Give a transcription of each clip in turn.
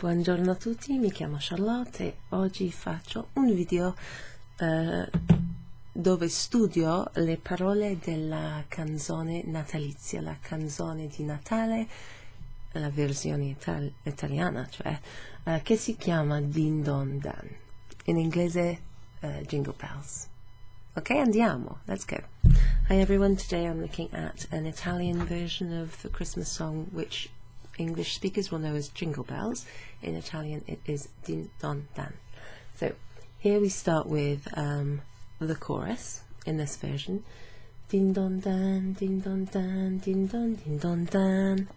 Buongiorno a tutti, mi chiamo Charlotte e oggi faccio un video dove studio le parole della canzone natalizia, la canzone di Natale, la versione italiana, cioè che si chiama Din Don Dan, in inglese Jingle Bells. Ok, andiamo, let's go. Hi everyone, today I'm looking at an Italian version of the Christmas song which English speakers will know as Jingle Bells. In Italian it is Din Don Dan. So here we start with the chorus in this version. Din don dan, din don dan, din don dan.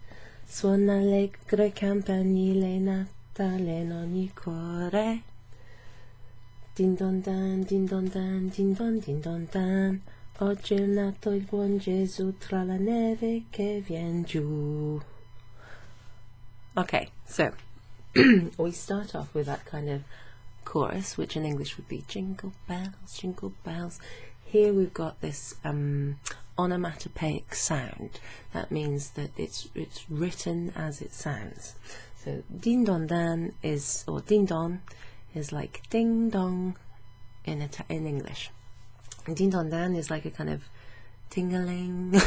Suona allegro il campanile Natale in ogni cuore. Din don dan, din don dan, din don dan. Oggi è nato il buon Gesù tra la neve che vien giù. Okay, so we start off with that kind of chorus, which in English would be jingle bells, jingle bells. Here we've got this onomatopoeic sound. That means that it's written as it sounds. So din don dan is, or din don is like ding dong in English. And din don dan is like a kind of ting-a-ling,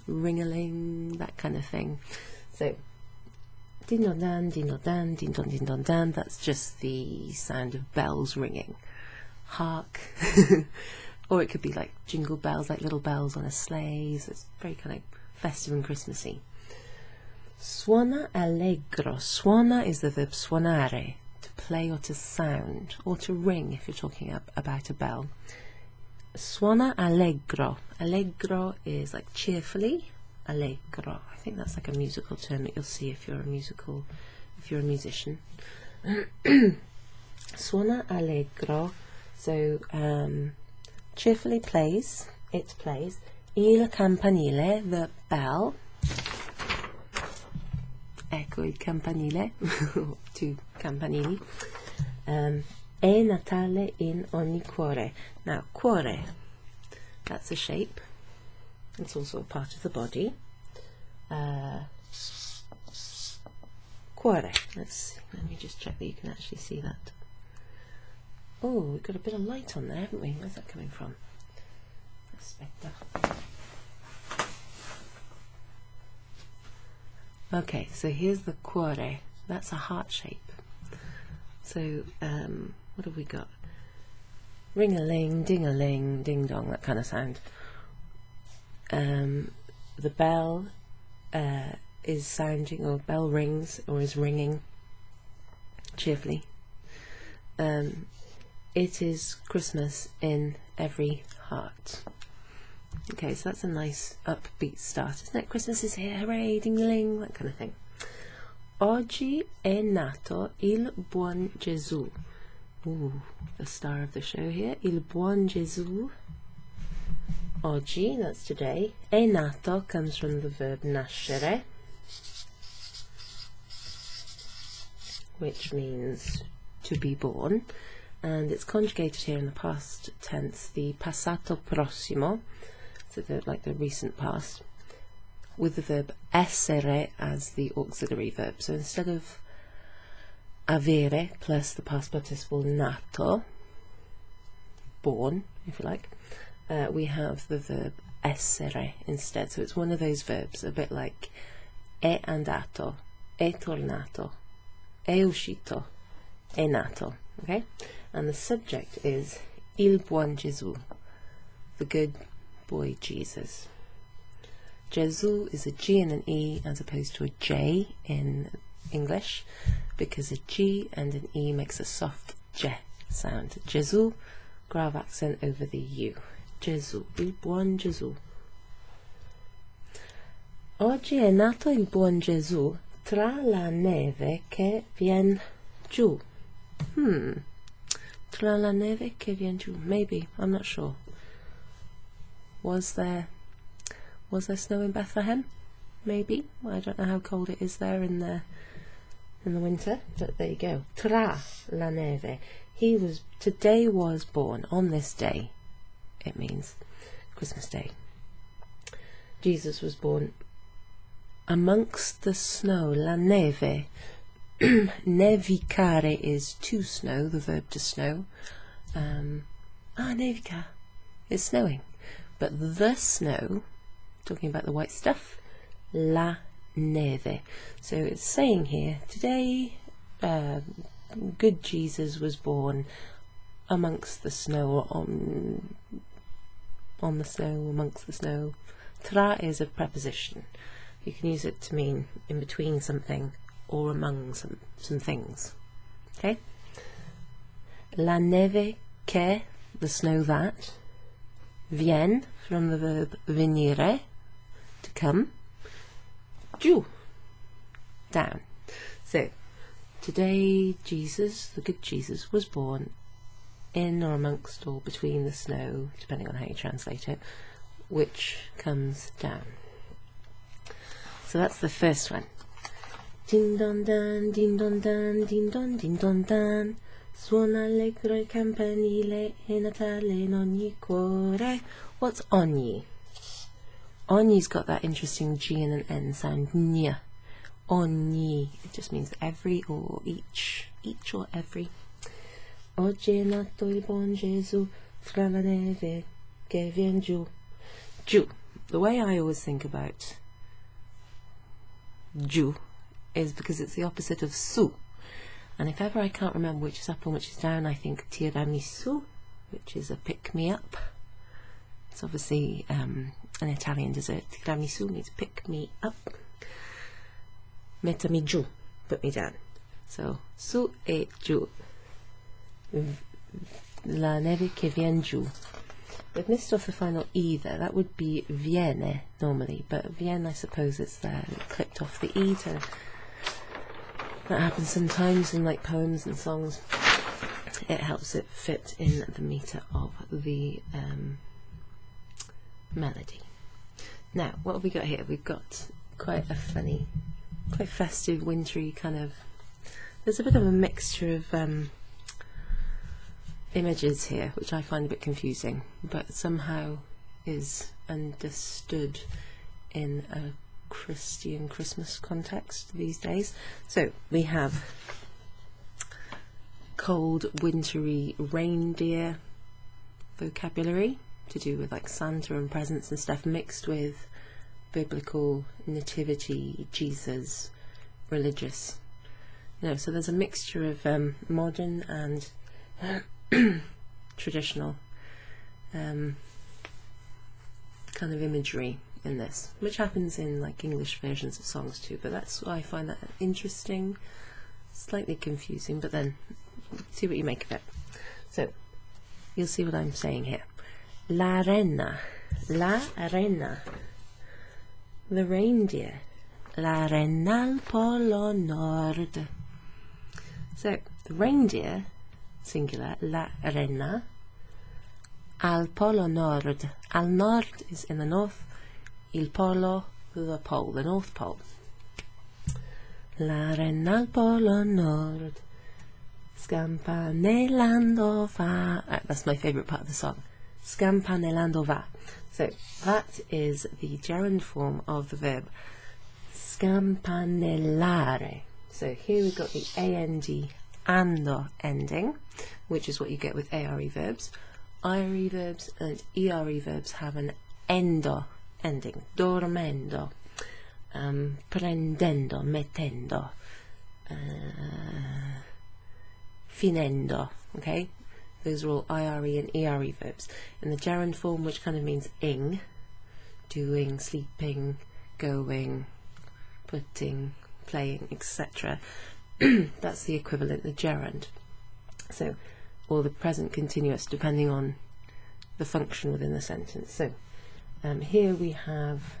ring-a-ling, that kind of thing. So din don dan, din don dan, din don dan, that's just the sound of bells ringing. Hark. Or it could be like jingle bells, like little bells on a sleigh, so it's very kind of festive and Christmassy. Suona allegro. Suona is the verb suonare, to play or to sound, or to ring if you're talking about a bell. Suona allegro. Allegro is like cheerfully. Allegro. I think that's like a musical term that you'll see if you're a musician. Suona allegro. So cheerfully plays. It plays. Il campanile, the bell. Ecco il campanile. Two campanili. È Natale in ogni cuore. Now, cuore, that's a shape. It's also a part of the body. Cuore. Let's see. Let me just check that you can actually see that. Oh, we've got a bit of light on there, haven't we? Where's that coming from? Aspetta. Okay, so here's the cuore. That's a heart shape. So, what have we got? Ring-a-ling, ding-a-ling, ding-dong, that kind of sound. The bell is sounding, or bell rings, or is ringing cheerfully. It is Christmas in every heart. Okay, so that's a nice upbeat start, isn't it? Christmas is here, hooray, ding-a-ling, that kind of thing. Oggi è nato il buon Gesù. Ooh, the star of the show here. Il buon Gesù. Oggi, that's today. È nato comes from the verb nascere, which means to be born, and it's conjugated here in the past tense, the passato prossimo, so like the recent past, with the verb essere as the auxiliary verb. So instead of avere plus the past participle nato, born, if you like, we have the verb essere instead. So it's one of those verbs, a bit like è andato, è tornato, è uscito, è nato. Okay? And the subject is il buon Gesù, the good boy Jesus. Gesù is a G and an E as opposed to a J in English, because a G and an E makes a soft J sound. Gesù, grave accent over the U. Gesù, il buon Gesù. Oggi è nato il buon Gesù tra la neve che vien giù. Tra la neve che vien giù. Maybe, I'm not sure. Was there snow in Bethlehem? Maybe. I don't know how cold it is there in the winter, but there you go. Tra la neve. Today was born, on this day. It means Christmas Day. Jesus was born amongst the snow, la neve. Nevicare is to snow, the verb to snow. Nevica, it's snowing. But the snow, talking about the white stuff, la neve. So it's saying here, today, good Jesus was born amongst the snow, on the snow, amongst the snow. Tra is a preposition. You can use it to mean in between something or among some things. Okay? La neve che, the snow that. Vien, from the verb venire, to come. Giù, down. So, today Jesus, the good Jesus, was born in or amongst or between the snow, depending on how you translate it, which comes down. So that's the first one. Din don dan, din don dan, din don dan. Suona allegro il campanile e Natale in ogni cuore. What's ogni? Ogni's got that interesting G and an N sound. Nya. Ogni. It just means every or each or every. Oggi è nato il buon Gesù fra la neve che vien giù. Giù. The way I always think about giù is because it's the opposite of su. And if ever I can't remember which is up and which is down, I think tiramisu, which is a pick-me-up. It's obviously an Italian dessert. Tiramisu means pick me up. Mettami giù, put me down. So, su e giù. La neve che vien giù. We've missed off the final E there. That would be viene normally, but vien, I suppose it's there. It clipped off the E to... That happens sometimes in like poems and songs. It helps it fit in the meter of the melody. Now, what have we got here? We've got quite a funny, quite festive, wintry kind of... There's a bit of a mixture of images here, which I find a bit confusing, but somehow is understood in a Christian Christmas context these days. So we have cold, wintry reindeer vocabulary to do with like Santa and presents and stuff, mixed with biblical nativity, Jesus, religious. So there's a mixture of modern and traditional kind of imagery in this, which happens in like English versions of songs too, but that's why I find that interesting, slightly confusing, but then see what you make of it. So you'll see what I'm saying here. La renna, the reindeer, la renna al polo nord. So the reindeer, singular, la renna, al polo nord. Al nord is in the north, il polo, the pole, the North Pole. La renna al polo nord, scampanellando va. That's my favourite part of the song. Scampanellando va. So that is the gerund form of the verb scampanellare. So here we've got the AND ando ending, which is what you get with ARE verbs. IRE verbs and ERE verbs have an endo ending. Dormendo, prendendo, mettendo, finendo. Okay, those are all IRE and ERE verbs. In the gerund form, which kind of means ing, doing, sleeping, going, putting, playing, etc. That's the equivalent, the gerund. So, or the present continuous, depending on the function within the sentence. So, here we have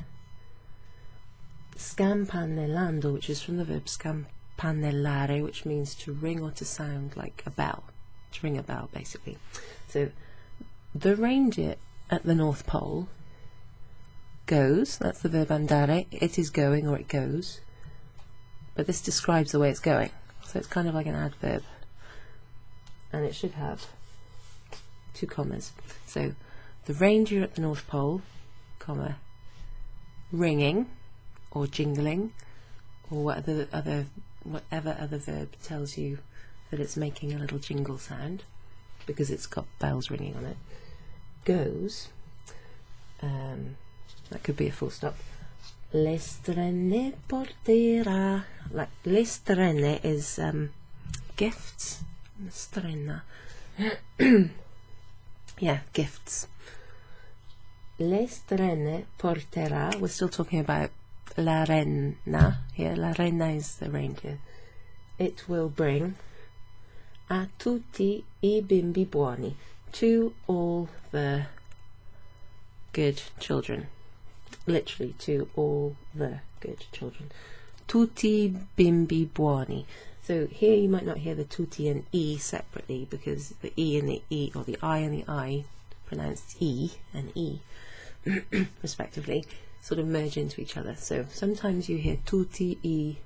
scampanellando, which is from the verb scampanellare, which means to ring or to sound like a bell, to ring a bell basically. So the reindeer at the North Pole goes, that's the verb andare, it is going or it goes, but this describes the way it's going, so it's kind of like an adverb, and it should have two commas. So the reindeer at the North Pole, comma, ringing or jingling or what other whatever other verb tells you that it's making a little jingle sound, because it's got bells ringing on it, goes, that could be a full stop, le strenne porterà. Like, le strenne is gifts, strenna, yeah, gifts. Le strenne porterà, we're still talking about la renna here. La renna is the reindeer. It will bring a tutti I bimbi buoni, to all the good children. Literally, to all the good children. Tutti bimbi buoni. So here you might not hear the tutti and E separately, because the E and the E, or the I and the I, pronounced E and E, respectively, sort of merge into each other. So sometimes you hear tutti I.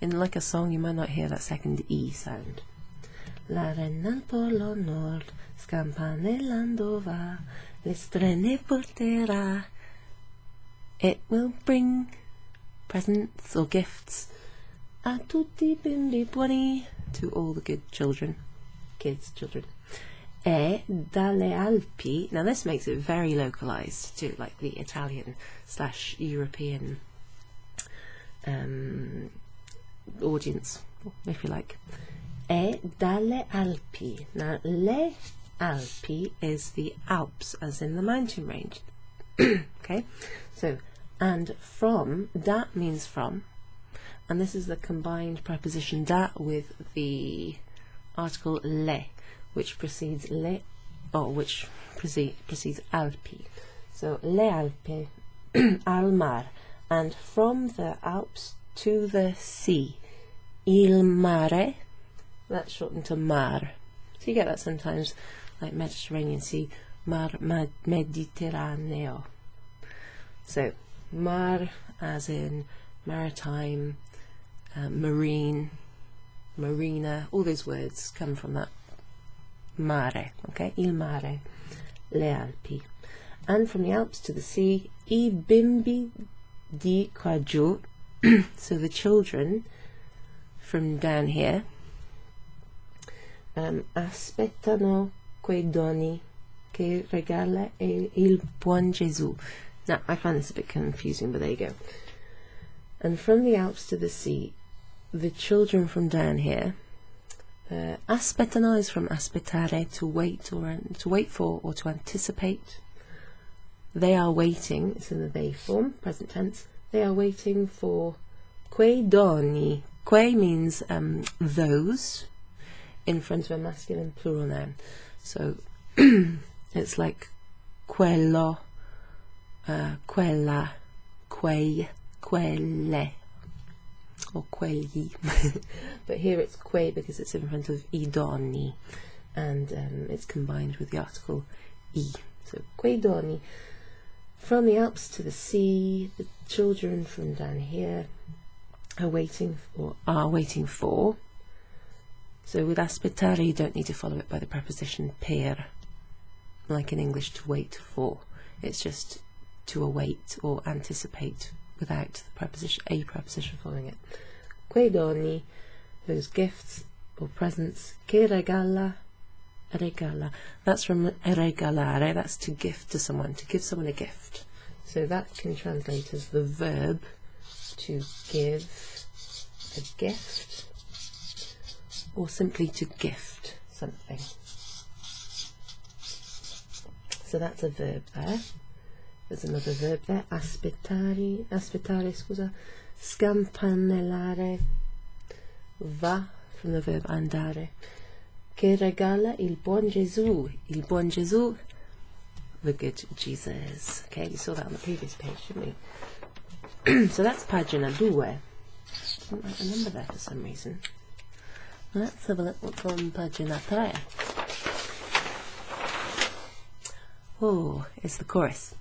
In like a song, you might not hear that second E sound. La renna al polo nord, scampanellando va, le strenne porterà. It will bring presents or gifts a tutti bimbi buoni, to all the good children, kids, children. E dalle Alpi, now this makes it very localized to like the Italian / European audience, if you like. E dalle Alpi. Now, le Alpi is the Alps, as in the mountain range. Okay, so, and from, da means from, and this is the combined preposition da with the article le, which precedes le, or which precedes Alpi. So, le Alpi, al mar, and from the Alps to the sea. Il mare, that's shortened to mar. So you get that sometimes, like Mediterranean Sea, mar Mediterraneo. So mar as in maritime, marine, marina, all those words come from that mare, okay? Il mare, le Alpi. And from the Alps to the sea, I bimbi di qua giù, so the children from down here, aspettano quei doni che regala il buon Gesù. Now, I find this a bit confusing, but there you go. And from the Alps to the sea, the children from down here, aspettano is from aspettare, to wait, or to wait for, or to anticipate. They are waiting, it's in the they form, present tense. They are waiting for quei doni. Que means those, in front of a masculine plural noun. So it's like quello, quella, quei, quelle, or quelli. But here it's que because it's in front of I doni, and it's combined with the article I. So quei doni. From the Alps to the sea, the children from down here are waiting for. So with aspettare you don't need to follow it by the preposition per, like in English to wait for. It's just to await or anticipate without the preposition, a preposition following it. Quei doni, those gifts or presents, che regala, regala. That's from regalare, that's to gift to someone, to give someone a gift. So that can translate as the verb to give a gift, or simply to gift something. So that's a verb there. There's another verb there, aspettare, scusa, scampanellare, va from the verb andare, che regala il buon Gesù, the good Jesus. Okay, you saw that on the previous page, didn't we? So that's pagina 2. I didn't write the number there for some reason. Let's have a look what's on pagina 3. Oh, it's the chorus.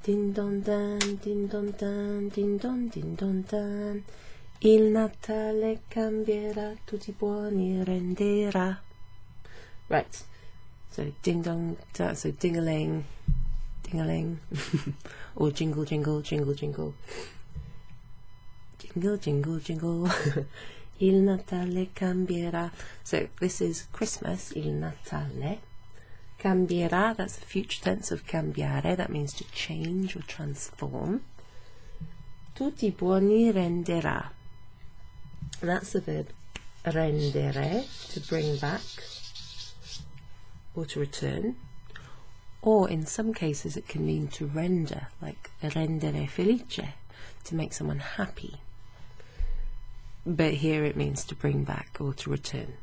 Din don dan, din don dan, din don dan. Il Natale cambierà, tutti buoni renderà. Right. So ding dong, so ding-a-ling, ding-a-ling, or jingle jingle, jingle jingle. jingle, jingle, jingle. Il Natale cambierà. So this is Christmas, il Natale. Cambierà, that's the future tense of cambiare, that means to change or transform. Tutti buoni renderà. That's the verb rendere, to bring back or to return. Or in some cases it can mean to render, like rendere felice, to make someone happy. But here it means to bring back or to return.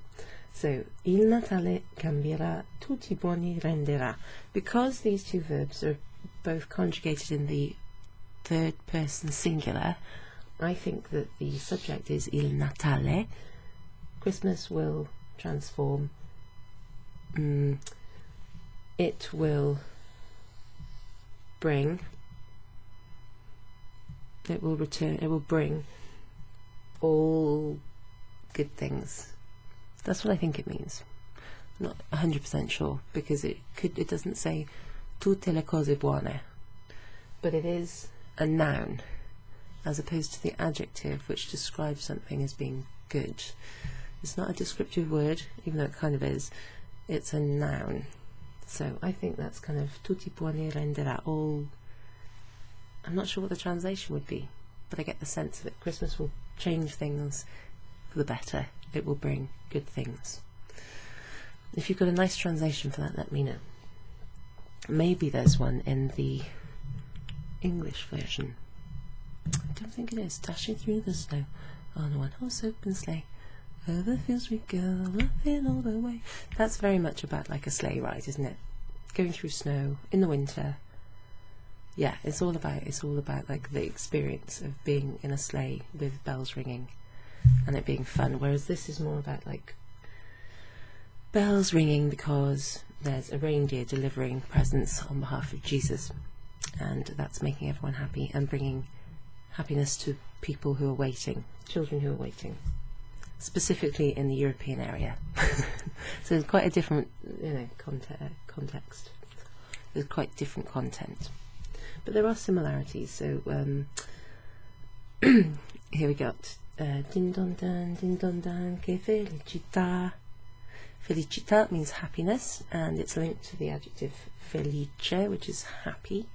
So, il Natale cambierà, tutti buoni renderà. Because these two verbs are both conjugated in the third person singular, I think that the subject is il Natale. Christmas will transform. It will bring. It will return. It will bring all good things. That's what I think it means. I'm not 100% sure because it doesn't say tutte le cose buone, but it is a noun as opposed to the adjective which describes something as being good. It's not a descriptive word, even though it kind of is. It's a noun. So I think that's kind of tutti buoni renderà, all. I'm not sure what the translation would be, but I get the sense that Christmas will change things for the better. It will bring good things. If you've got a nice translation for that, let me know. Maybe there's one in the English version. I don't think it is. Dashing through the snow on a one-horse open sleigh, over the fields we go, laughing all the way. That's very much about like a sleigh ride, isn't it? Going through snow in the winter. Yeah, it's all about like the experience of being in a sleigh with bells ringing and it being fun, whereas this is more about like bells ringing because there's a reindeer delivering presents on behalf of Jesus, and that's making everyone happy and bringing happiness to people who are waiting, children who are waiting, specifically in the European area. So it's quite a different, context. There's quite different content, but there are similarities. So here we got din don dan, che felicità. Felicità means happiness, and it's linked to the adjective felice, which is happy.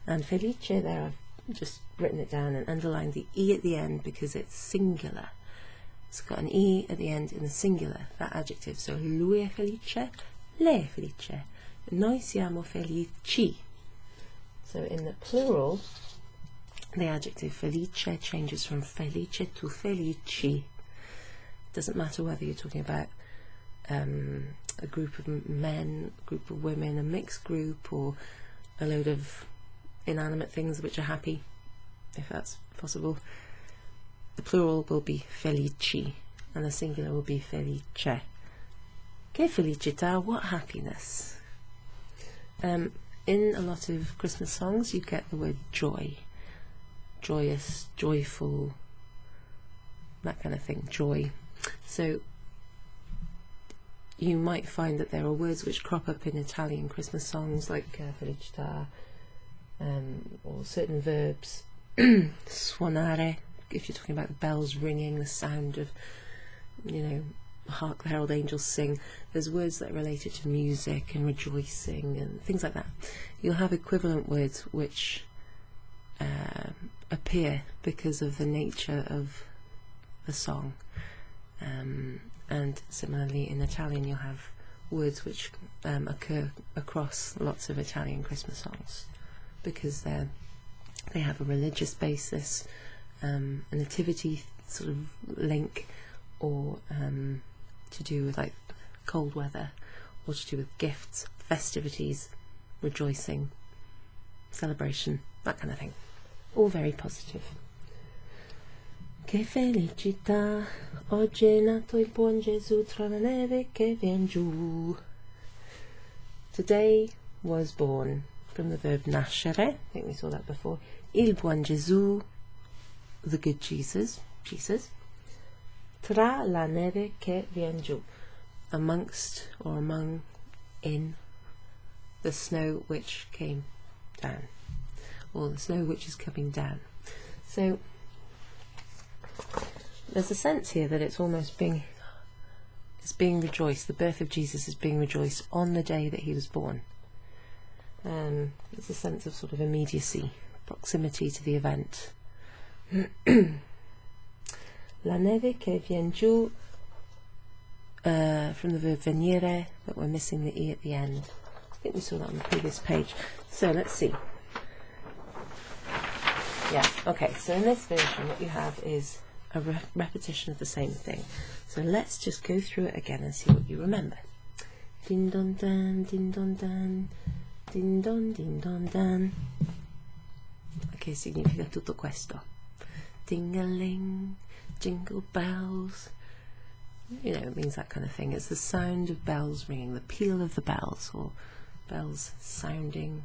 And felice, there I've just written it down and underlined the E at the end because it's singular. It's got an E at the end in the singular, that adjective. So lui è felice, lei è felice, noi siamo felici. So in the plural, the adjective felice changes from felice to felici. It doesn't matter whether you're talking about a group of men, a group of women, a mixed group, or a load of inanimate things which are happy, if that's possible. The plural will be felici and the singular will be felice. Che felicità, what happiness. In a lot of Christmas songs you get the word joy, joyous, joyful, that kind of thing, joy. So you might find that there are words which crop up in Italian Christmas songs like felicità, or certain verbs, suonare, if you're talking about the bells ringing, the sound of, hark the herald angels sing. There's words that are related to music and rejoicing and things like that. You'll have equivalent words which appear because of the nature of the song. And similarly in Italian you'll have words which occur across lots of Italian Christmas songs because they have a religious basis, a nativity sort of link, or to do with like cold weather, or to do with gifts, festivities, rejoicing, celebration, that kind of thing. All very positive. Che felicità, oggi è nato il buon Gesù tra la neve che vien giù. Today was born, from the verb nascere, I think we saw that before, il buon Gesù, the good Jesus, tra la neve che vien giù, amongst or among, in the snow which came down, or the snow which is coming down. So There's a sense here that it's almost being rejoiced. The birth of Jesus is being rejoiced on the day that he was born. There's a sense of sort of immediacy, proximity to the event. La neve che vien giù, from the verb venire, but we're missing the E at the end. I think we saw that on the previous page. So let's see. Yeah, okay, so in this version what you have is a repetition of the same thing. So let's just go through it again and see what you remember. Din don dan, din don dan, din don dan. Che significa tutto questo? Ding-a-ling, jingle bells. You know, it means that kind of thing. It's the sound of bells ringing, the peal of the bells, or bells sounding.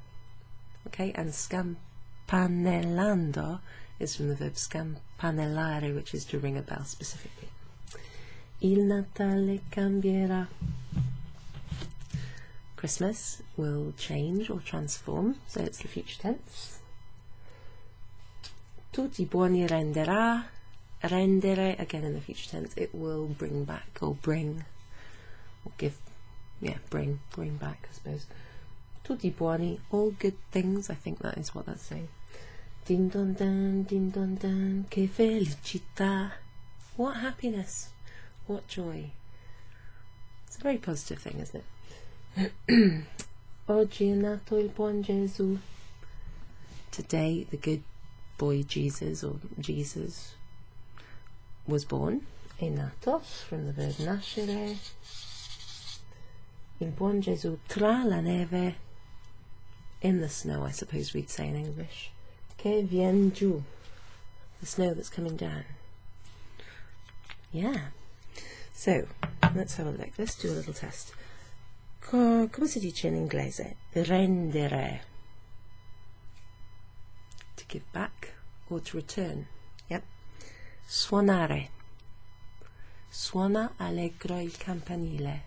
Okay, and scampanellando is from the verb scampanellare, which is to ring a bell specifically. Il Natale cambierà. Christmas will change or transform, so it's the future tense. Tutti buoni renderà. Rendere, again in the future tense, it will bring back or bring or give, yeah, bring back, I suppose. Tutti buoni, all good things, I think that is what that's saying. Din don dan, che felicità. What happiness, what joy. It's a very positive thing, isn't it? Oggi è nato il buon Gesù. Today the good boy Jesus, or Jesus, was born. È nato, from the verb nascere. Il buon Gesù tra la neve, in the snow, I suppose we'd say in English. Che vien giù, the snow that's coming down. Yeah. So, let's have a look. Let's do a little test. Come si dice in inglese? Rendere. To give back or to return. Yep. Suonare. Suona allegro il campanile.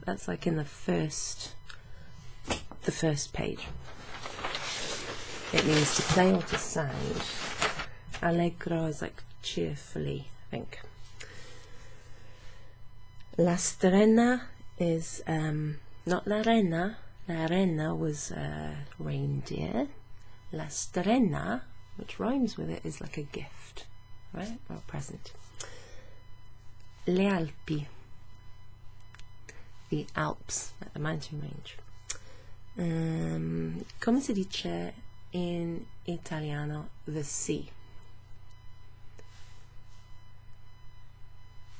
That's like in the first page. It means to play or to sound. Allegro is like cheerfully, I think. La strena is not la rena. La rena was reindeer. La strena, which rhymes with it, is like a gift, right, or a present. Le Alpi, the Alps, like the mountain range. Come si dice in italiano the sea?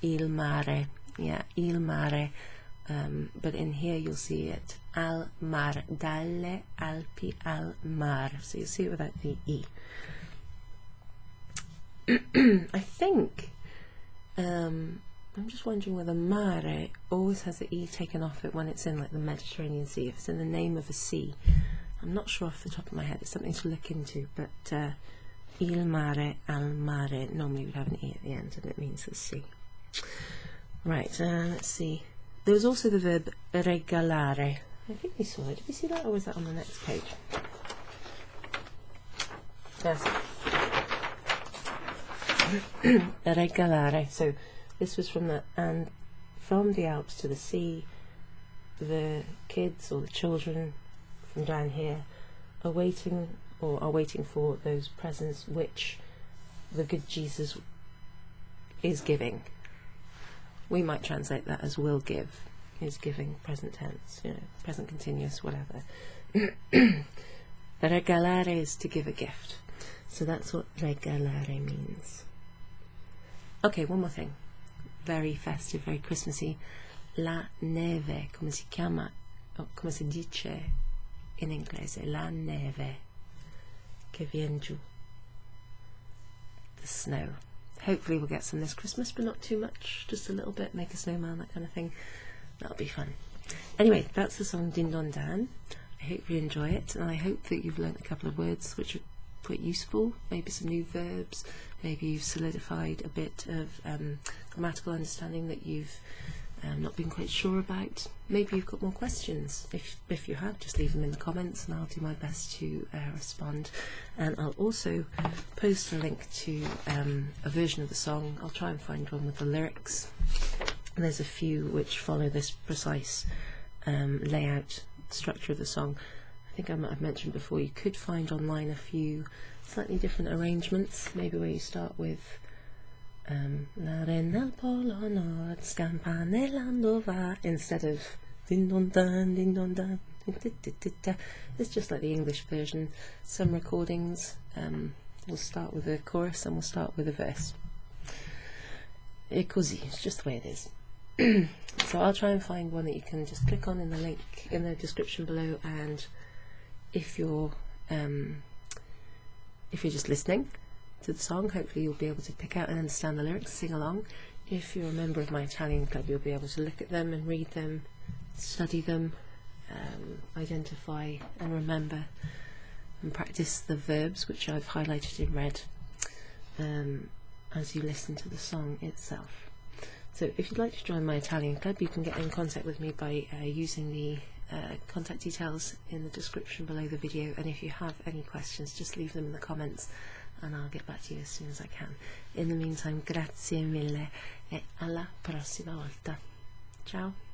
Il mare, yeah, il mare. But in here you'll see it al mar, dalle Alpi al mar. So you'll see it without the E. I think, I'm just wondering whether mare always has the E taken off it when it's in like the Mediterranean Sea, if it's in the name of a sea. I'm not sure off the top of my head, it's something to look into, but il mare, al mare normally would have an E at the end and it means the sea. Right, let's see. There was also the verb regalare. I think we saw it. Did we see that, or was that on the next page? That's it. Regalare. So this was from the Alps to the sea. The kids or the children from down here are waiting for those presents which the good Jesus is giving. We might translate that as will give, is giving, present tense, you know, present continuous, whatever. Regalare is to give a gift. So that's what regalare means. Okay, one more thing. Very festive, very Christmassy. La neve, come si chiama, o come si dice in inglese? La neve, che vien giù. The snow. Hopefully we'll get some this Christmas, but not too much, just a little bit, make a snowman, that kind of thing. That'll be fun. Anyway, that's the song Din Don Dan. I hope you enjoy it, and I hope that you've learnt a couple of words which are quite useful, maybe some new verbs, maybe you've solidified a bit of grammatical understanding that you've not been quite sure about. Maybe you've got more questions. If you have, just leave them in the comments and I'll do my best to respond. And I'll also post a link to a version of the song. I'll try and find one with the lyrics. And there's a few which follow this precise layout structure of the song. I think I might have mentioned before, you could find online a few slightly different arrangements, maybe where you start with La Reina al Polo Nord scampanellando va instead of din don dan. It's just like the English version. Some recordings will start with a chorus and we'll start with a verse. E così, it's just the way it is. So I'll try and find one that you can just click on in the link in the description below, and if you're just listening to the song, hopefully you'll be able to pick out and understand the lyrics, sing along. If you're a member of my Italian club, you'll be able to look at them and read them, study them, identify and remember and practice the verbs, which I've highlighted in red, as you listen to the song itself. So if you'd like to join my Italian club, you can get in contact with me by using the contact details in the description below the video, and if you have any questions, just leave them in the comments and I'll get back to you as soon as I can. In the meantime, grazie mille e alla prossima volta. Ciao!